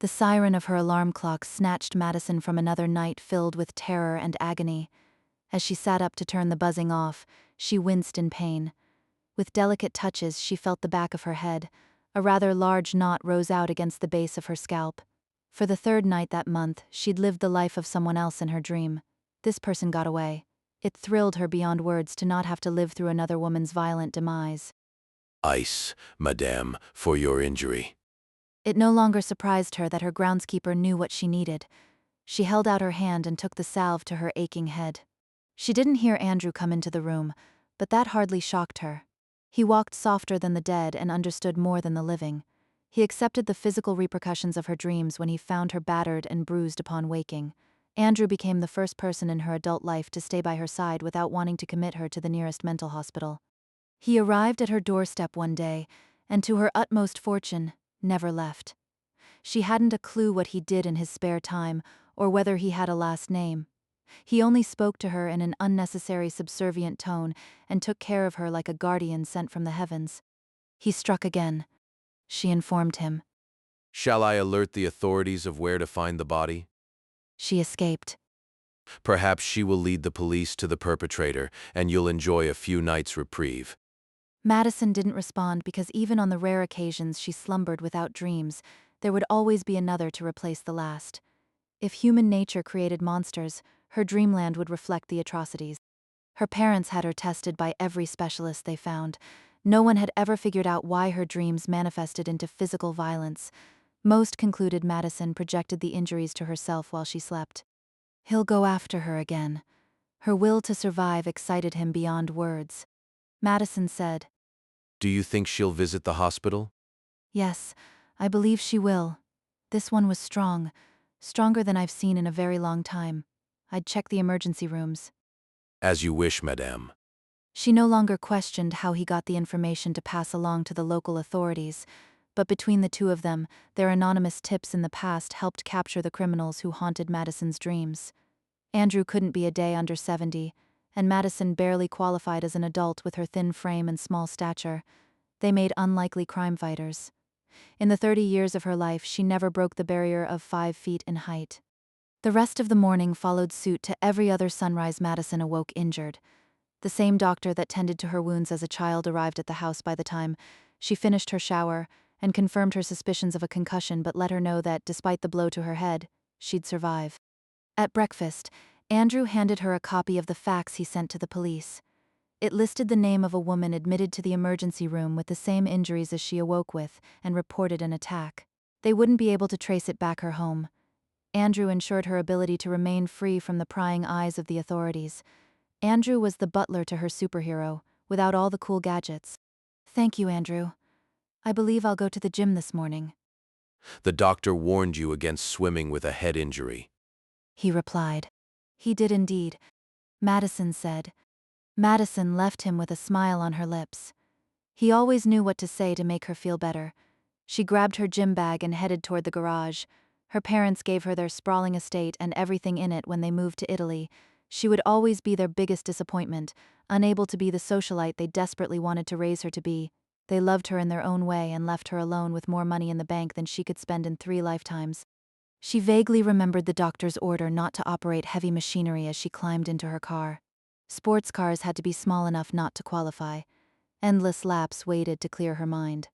The siren of her alarm clock snatched Madison from another night filled with terror and agony. As she sat up to turn the buzzing off, she winced in pain. With delicate touches, she felt the back of her head. A rather large knot rose out against the base of her scalp. For the third night that month, she'd lived the life of someone else in her dream. This person got away. It thrilled her beyond words to not have to live through another woman's violent demise. Ice, madame, for your injury. It no longer surprised her that her groundskeeper knew what she needed. She held out her hand and took the salve to her aching head. She didn't hear Andrew come into the room, but that hardly shocked her. He walked softer than the dead and understood more than the living. He accepted the physical repercussions of her dreams when he found her battered and bruised upon waking. Andrew became the first person in her adult life to stay by her side without wanting to commit her to the nearest mental hospital. He arrived at her doorstep one day, and to her utmost fortune, never left. She hadn't a clue what he did in his spare time, or whether he had a last name. He only spoke to her in an unnecessary subservient tone and took care of her like a guardian sent from the heavens. He struck again. She informed him. Shall I alert the authorities of where to find the body? She escaped. Perhaps she will lead the police to the perpetrator, and you'll enjoy a few nights' reprieve. Madison didn't respond because even on the rare occasions she slumbered without dreams, there would always be another to replace the last. If human nature created monsters, her dreamland would reflect the atrocities. Her parents had her tested by every specialist they found. No one had ever figured out why her dreams manifested into physical violence. Most concluded Madison projected the injuries to herself while she slept. He'll go after her again. Her will to survive excited him beyond words. Madison said, Do you think she'll visit the hospital? Yes, I believe she will. This one was strong, stronger than I've seen in a very long time. I'd check the emergency rooms. As you wish, madame. She no longer questioned how he got the information to pass along to the local authorities, but between the two of them, their anonymous tips in the past helped capture the criminals who haunted Madison's dreams. Andrew couldn't be a day under 70, and Madison barely qualified as an adult with her thin frame and small stature. They made unlikely crime fighters. In the 30 years of her life, she never broke the barrier of 5 feet in height. The rest of the morning followed suit to every other sunrise. Madison awoke injured. The same doctor that tended to her wounds as a child arrived at the house by the time she finished her shower and confirmed her suspicions of a concussion, but let her know that, despite the blow to her head, she'd survive. At breakfast, Andrew handed her a copy of the fax he sent to the police. It listed the name of a woman admitted to the emergency room with the same injuries as she awoke with and reported an attack. They wouldn't be able to trace it back her home. Andrew ensured her ability to remain free from the prying eyes of the authorities. Andrew was the butler to her superhero, without all the cool gadgets. Thank you, Andrew. I believe I'll go to the gym this morning. The doctor warned you against swimming with a head injury. He replied. He did indeed, Madison said. Madison left him with a smile on her lips. He always knew what to say to make her feel better. She grabbed her gym bag and headed toward the garage. Her parents gave her their sprawling estate and everything in it when they moved to Italy. She would always be their biggest disappointment, unable to be the socialite they desperately wanted to raise her to be. They loved her in their own way and left her alone with more money in the bank than she could spend in 3 lifetimes. She vaguely remembered the doctor's order not to operate heavy machinery as she climbed into her car. Sports cars had to be small enough not to qualify. Endless laps waited to clear her mind.